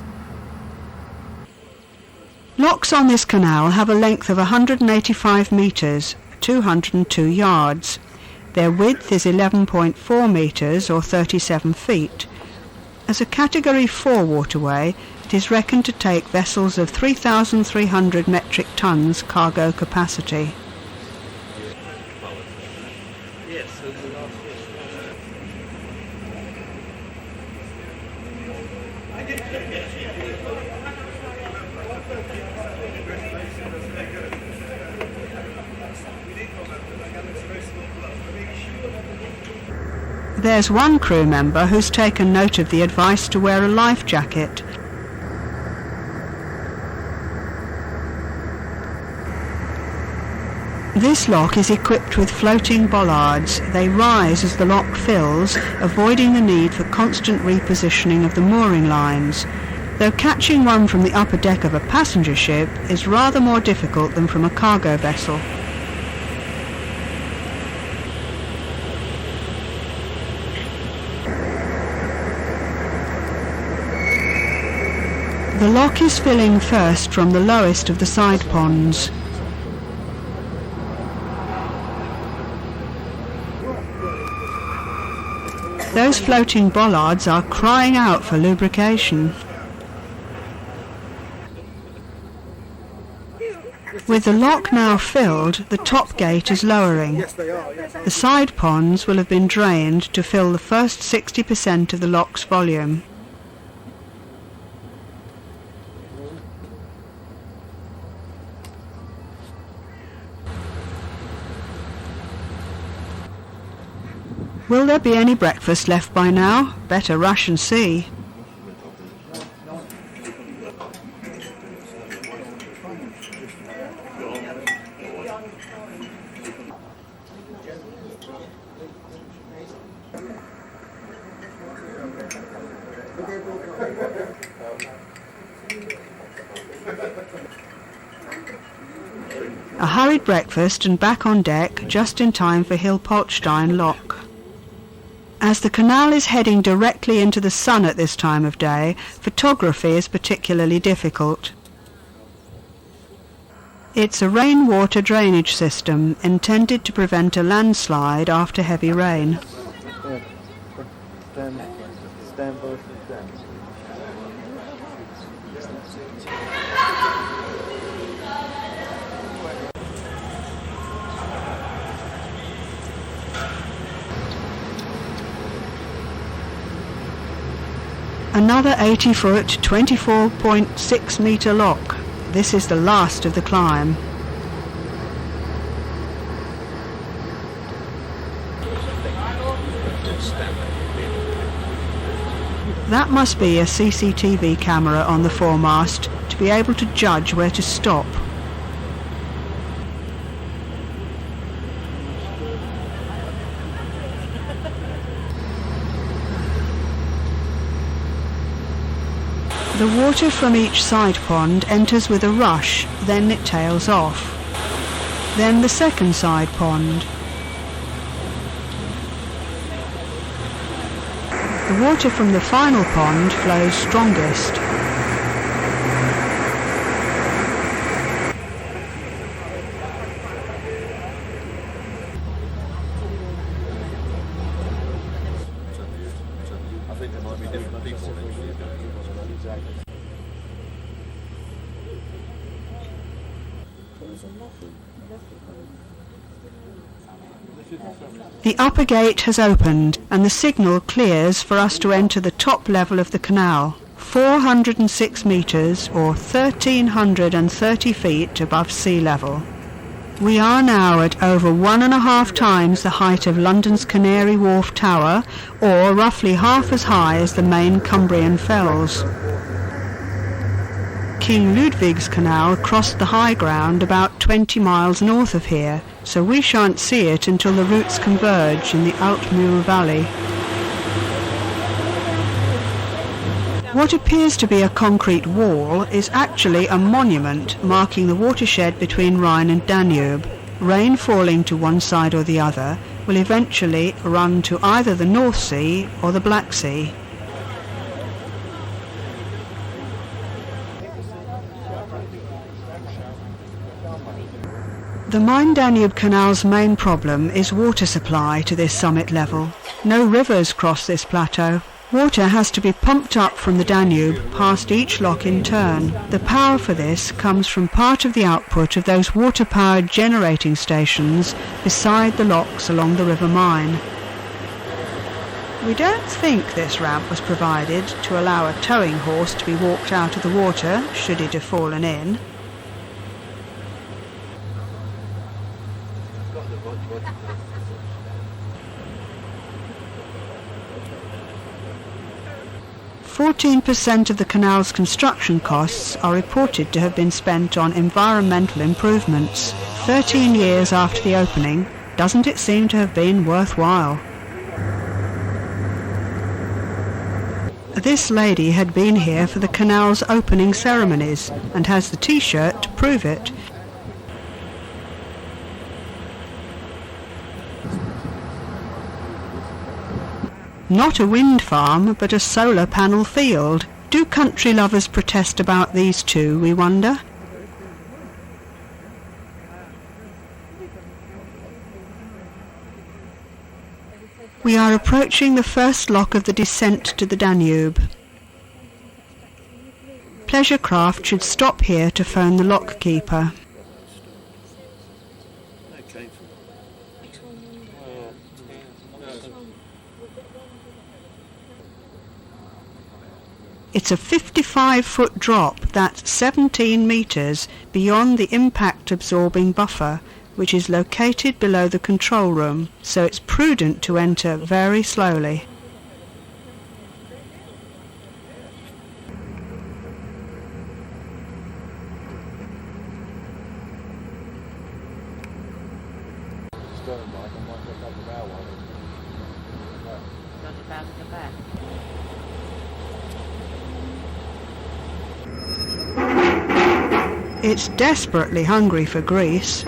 Locks on this canal have a length of 185 metres, 202 yards. Their width is 11.4 metres or 37 feet. As a Category 4 waterway, it is reckoned to take vessels of 3,300 metric tonnes cargo capacity. There's one crew member who's taken note of the advice to wear a life jacket. This lock is equipped with floating bollards. They rise as the lock fills, avoiding the need for constant repositioning of the mooring lines, though catching one from the upper deck of a passenger ship is rather more difficult than from a cargo vessel. The lock is filling first from the lowest of the side ponds. Those floating bollards are crying out for lubrication. With the lock now filled, the top gate is lowering. The side ponds will have been drained to fill the first 60% of the lock's volume. Will there be any breakfast left by now? Better rush and see. A hurried breakfast and back on deck just in time for Hilpoltstein lock. As the canal is heading directly into the sun at this time of day, photography is particularly difficult. It's a rainwater drainage system intended to prevent a landslide after heavy rain. Another 80-foot, 24.6 metre lock. This is the last of the climb. That must be a CCTV camera on the foremast to be able to judge where to stop. The water from each side pond enters with a rush, then it tails off. Then the second side pond. The water from the final pond flows strongest. The upper gate has opened and the signal clears for us to enter the top level of the canal, 406 metres or 1,330 feet above sea level. We are now at over 1.5 times the height of London's Canary Wharf Tower, or roughly half as high as the main Cumbrian Fells. King Ludwig's Canal crossed the high ground about 20 miles north of here, so we shan't see it until the routes converge in the Altmühl Valley. What appears to be a concrete wall is actually a monument marking the watershed between Rhine and Danube. Rain falling to one side or the other will eventually run to either the North Sea or the Black Sea. The Main-Danube Canal's main problem is water supply to this summit level. No rivers cross this plateau. Water has to be pumped up from the Danube past each lock in turn. The power for this comes from part of the output of those water-powered generating stations beside the locks along the River Main. We don't think this ramp was provided to allow a towing horse to be walked out of the water should it have fallen in. %14 of the canal's construction costs are reported to have been spent on environmental improvements. 13 years after the opening, doesn't it seem to have been worthwhile? This lady had been here for the canal's opening ceremonies and has the T-shirt to prove it. Not a wind farm, but a solar panel field. Do country lovers protest about these too, we wonder? We are approaching the first lock of the descent to the Danube. Pleasure craft should stop here to phone the lock keeper. It's a 55-foot drop, that's 17 metres beyond the impact-absorbing buffer, which is located below the control room, so it's prudent to enter very slowly. It's desperately hungry for grease.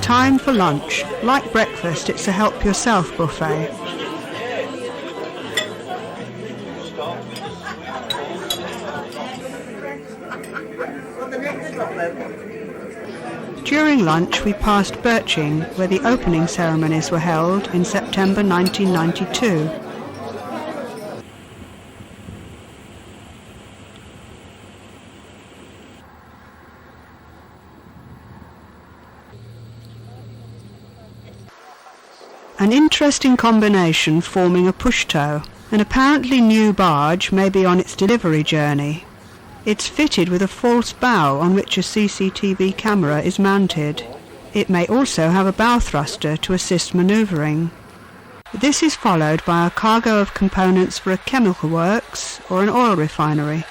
Time for lunch. Like breakfast, it's a help-yourself buffet. During lunch we passed Birching, where the opening ceremonies were held in September 1992. An interesting combination forming a push-tow. An apparently new barge may be on its delivery journey. It's fitted with a false bow on which a CCTV camera is mounted. It may also have a bow thruster to assist manoeuvring. This is followed by a cargo of components for a chemical works or an oil refinery.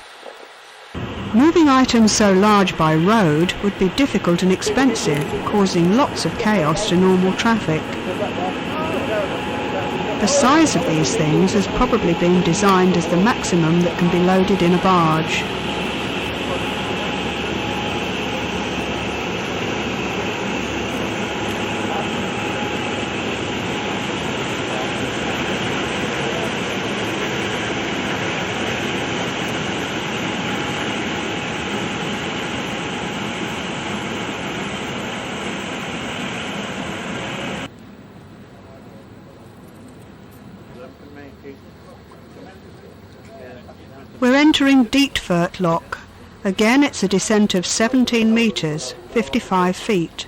Moving items so large by road would be difficult and expensive, causing lots of chaos to normal traffic. The size of these things has probably been designed as the maximum that can be loaded in a barge. We're entering Dietfurt Lock. Again, it's a descent of 17 metres, 55 feet.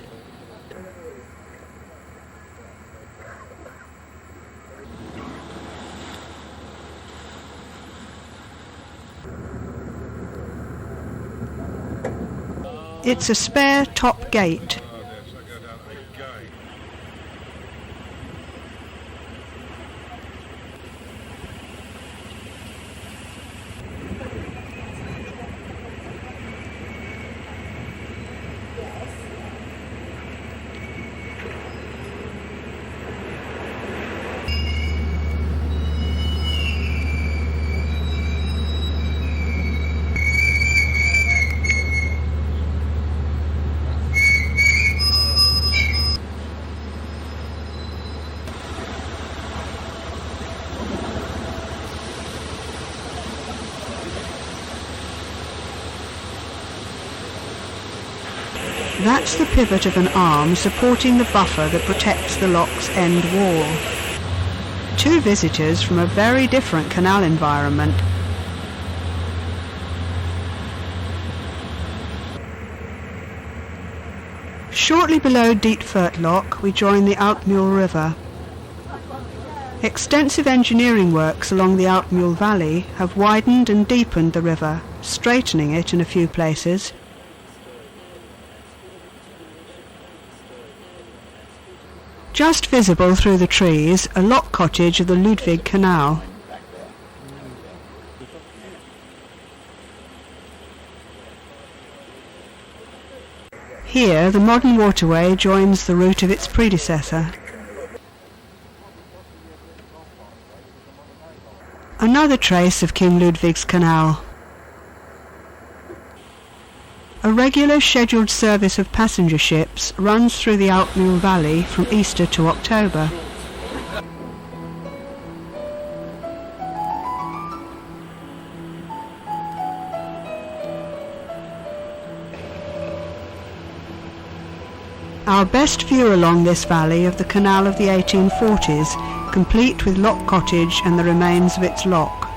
It's a spare top gate. That's the pivot of an arm supporting the buffer that protects the lock's end wall. Two visitors from a very different canal environment. Shortly below Dietfurt Lock we join the Altmühl River. Extensive engineering works along the Altmühl Valley have widened and deepened the river, straightening it in a few places. Just visible through the trees, a lock cottage of the Ludwig Canal. Here, the modern waterway joins the route of its predecessor. Another trace of King Ludwig's Canal. A regular scheduled service of passenger ships runs through the Altmühl Valley from Easter to October. Our best view along this valley of the canal of the 1840s, complete with Lock Cottage and the remains of its lock.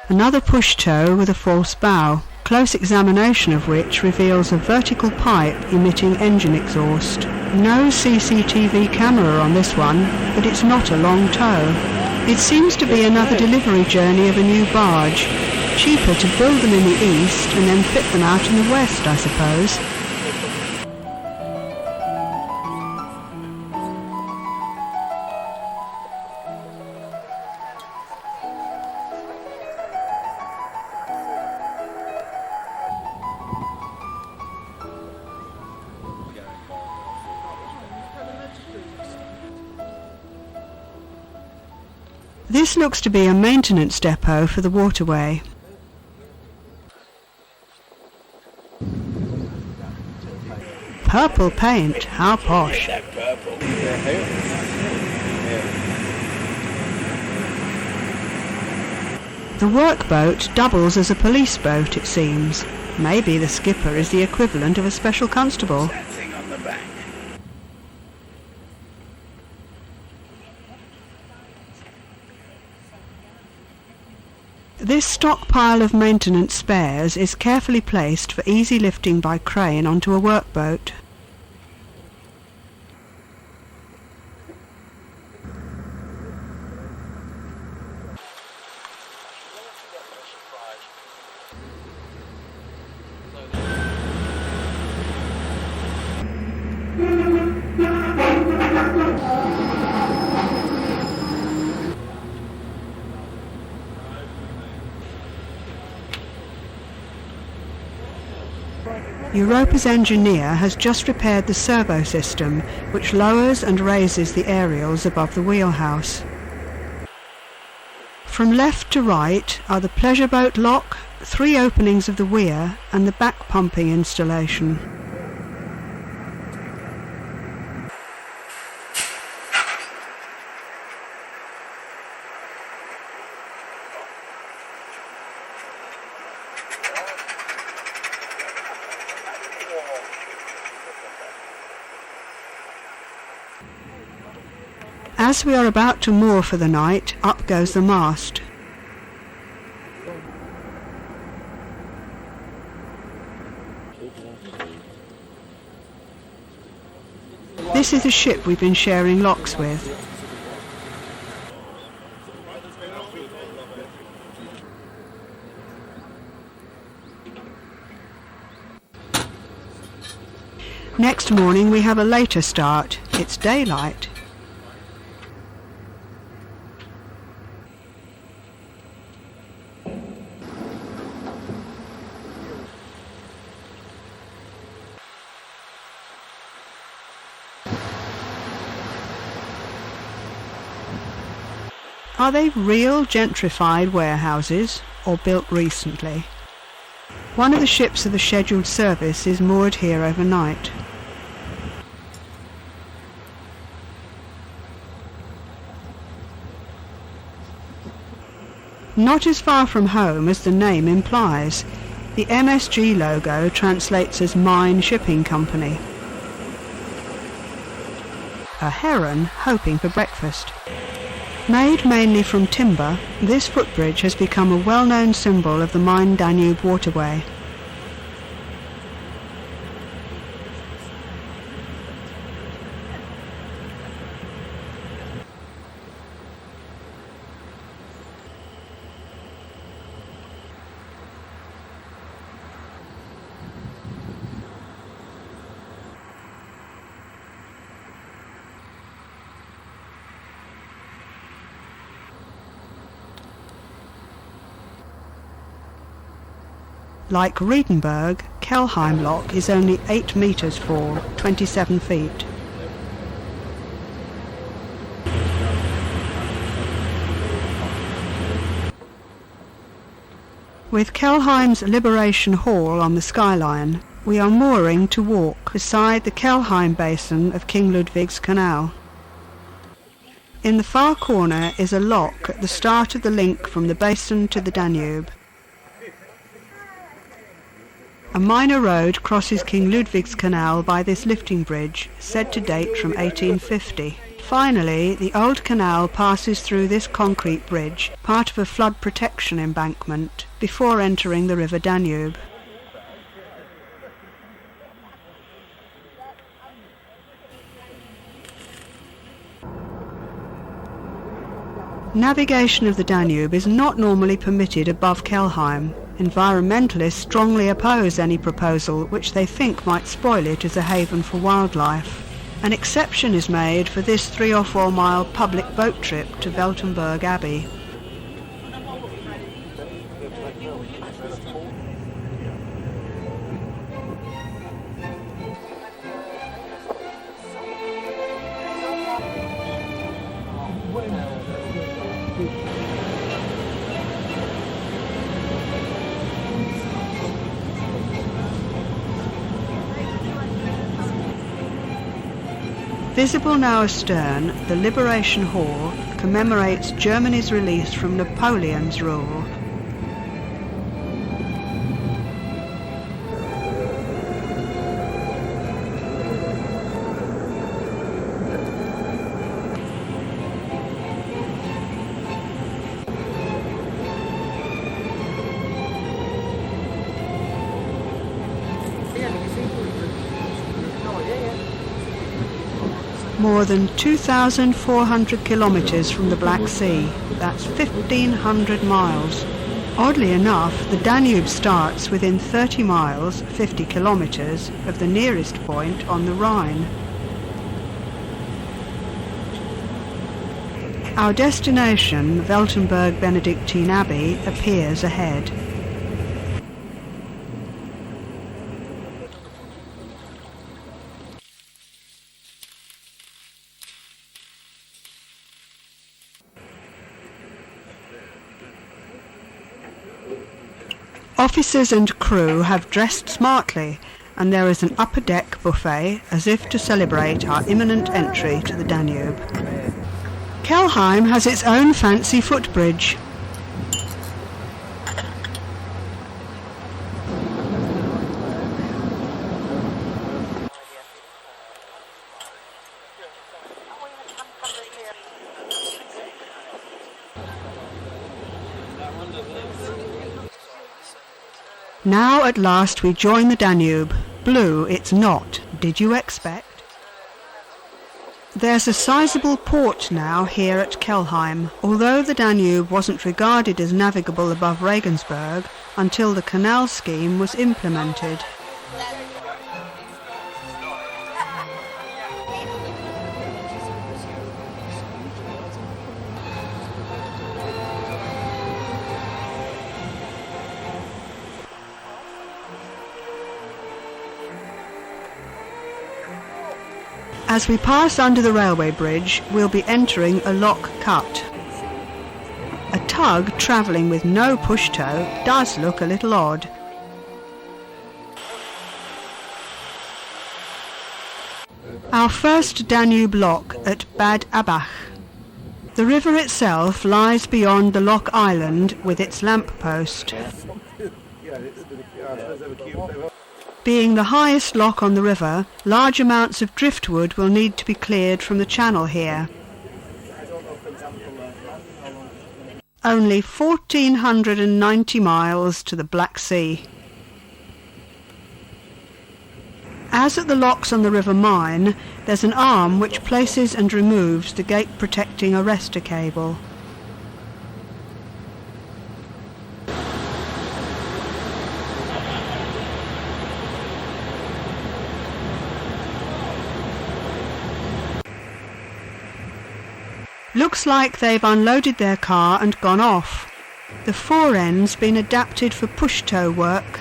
Another push tow with a false bow, close examination of which reveals a vertical pipe emitting engine exhaust. No CCTV camera on this one, but it's not a long tow. It seems to be another delivery journey of a new barge. Cheaper to build them in the east and then fit them out in the west, I suppose. This looks to be a maintenance depot for the waterway. Purple paint, how posh. The workboat doubles as a police boat, it seems. Maybe the skipper is the equivalent of a special constable. This stockpile of maintenance spares is carefully placed for easy lifting by crane onto a workboat. Europa's engineer has just repaired the servo system, which lowers and raises the aerials above the wheelhouse. From left to right are the pleasure boat lock, 3 openings of the weir and the back pumping installation. As we are about to moor for the night, up goes the mast. This is the ship we've been sharing locks with. Next morning we have a later start. It's daylight. Are they real gentrified warehouses, or built recently? One of the ships of the scheduled service is moored here overnight. Not as far from home as the name implies. The MSG logo translates as Mine Shipping Company. A heron hoping for breakfast. Made mainly from timber, this footbridge has become a well-known symbol of the Main-Danube waterway. Like Regensburg, Kelheim Lock is only 8 metres for 27 feet. With Kelheim's Liberation Hall on the skyline, we are mooring to walk beside the Kelheim basin of King Ludwig's Canal. In the far corner is a lock at the start of the link from the basin to the Danube. A minor road crosses King Ludwig's Canal by this lifting bridge, said to date from 1850. Finally, the old canal passes through this concrete bridge, part of a flood protection embankment, before entering the River Danube. Navigation of the Danube is not normally permitted above Kelheim. Environmentalists strongly oppose any proposal which they think might spoil it as a haven for wildlife. An exception is made for this 3 or 4 mile public boat trip to Miltenberg Abbey. Visible now astern, the Liberation Hall commemorates Germany's release from Napoleon's rule. More than 2,400 kilometres from the Black Sea. That's 1,500 miles. Oddly enough, the Danube starts within 30 miles, 50 kilometres, of the nearest point on the Rhine. Our destination, Miltenberg Benedictine Abbey, appears ahead. Officers and crew have dressed smartly, and there is an upper deck buffet as if to celebrate our imminent entry to the Danube. Kelheim has its own fancy footbridge. Now at last we join the Danube. Blue it's not, did you expect? There's a sizable port now here at Kelheim, although the Danube wasn't regarded as navigable above Regensburg until the canal scheme was implemented. As we pass under the railway bridge, we'll be entering a lock cut. A tug travelling with no push-tow does look a little odd. Our first Danube lock at Bad Abbach. The river itself lies beyond the lock island with its lamppost. Being the highest lock on the river, large amounts of driftwood will need to be cleared from the channel here. Only 1,490 miles to the Black Sea. As at the locks on the River Main, there's an arm which places and removes the gate-protecting arrestor cable. Looks like they've unloaded their car and gone off. The fore end's been adapted for push-tow work.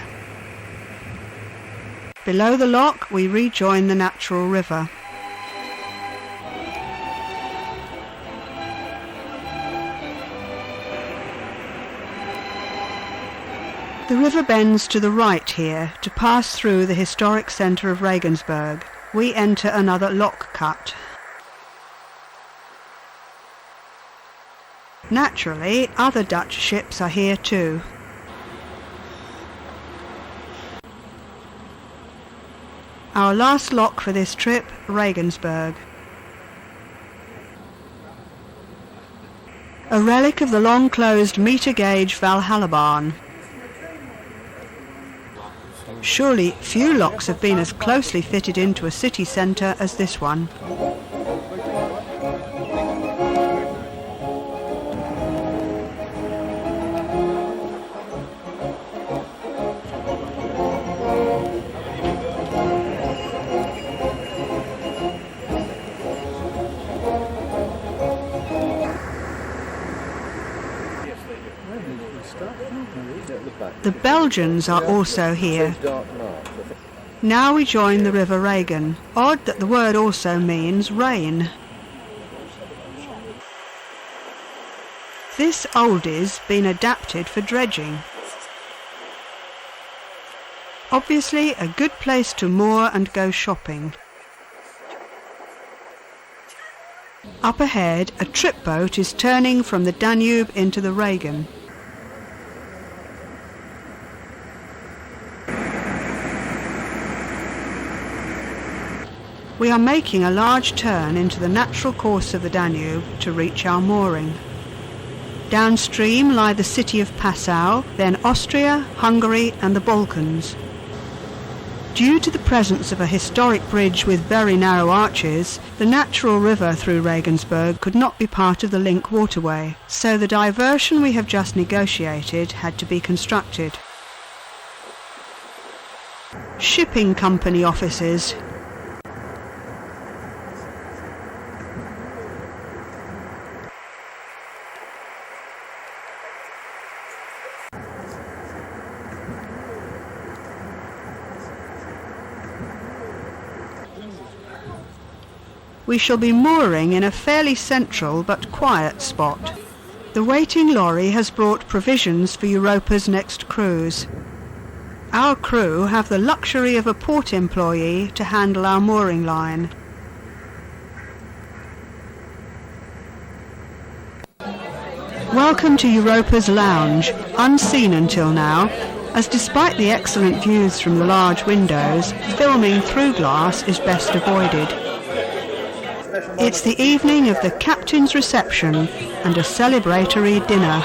Below the lock we rejoin the natural river. The river bends to the right here to pass through the historic centre of Regensburg. We enter another lock cut. Naturally, other Dutch ships are here too. Our last lock for this trip, Regensburg. A relic of the long-closed metre-gauge Valhalla barn. Surely few locks have been as closely fitted into a city centre as this one. The Belgians are also here. Now we join the River Regen. Odd that the word also means rain. This oldie's been adapted for dredging. Obviously a good place to moor and go shopping. Up ahead, a trip boat is turning from the Danube into the Regen. We are making a large turn into the natural course of the Danube to reach our mooring. Downstream lie the city of Passau, then Austria, Hungary and the Balkans. Due to the presence of a historic bridge with very narrow arches, the natural river through Regensburg could not be part of the link waterway, so the diversion we have just negotiated had to be constructed. Shipping company offices. We shall be mooring in a fairly central but quiet spot. The waiting lorry has brought provisions for Europa's next cruise. Our crew have the luxury of a port employee to handle our mooring line. Welcome to Europa's lounge, unseen until now, as despite the excellent views from the large windows, filming through glass is best avoided. It's the evening of the captain's reception and a celebratory dinner.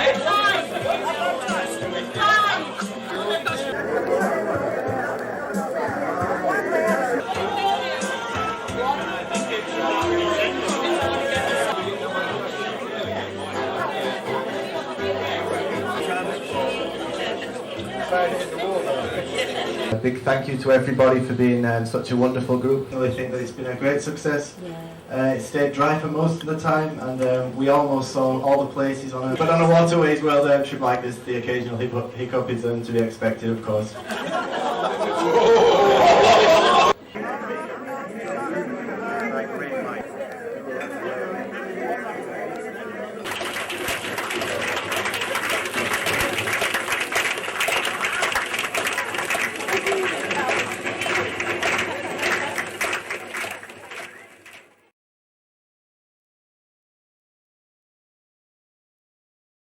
A big thank you to everybody for being such a wonderful group. I think that it's been a great success. It stayed dry for most of the time, and we almost saw all the places on it. But on the waterways, well, trip like this, the occasional hiccup is to be expected, of course.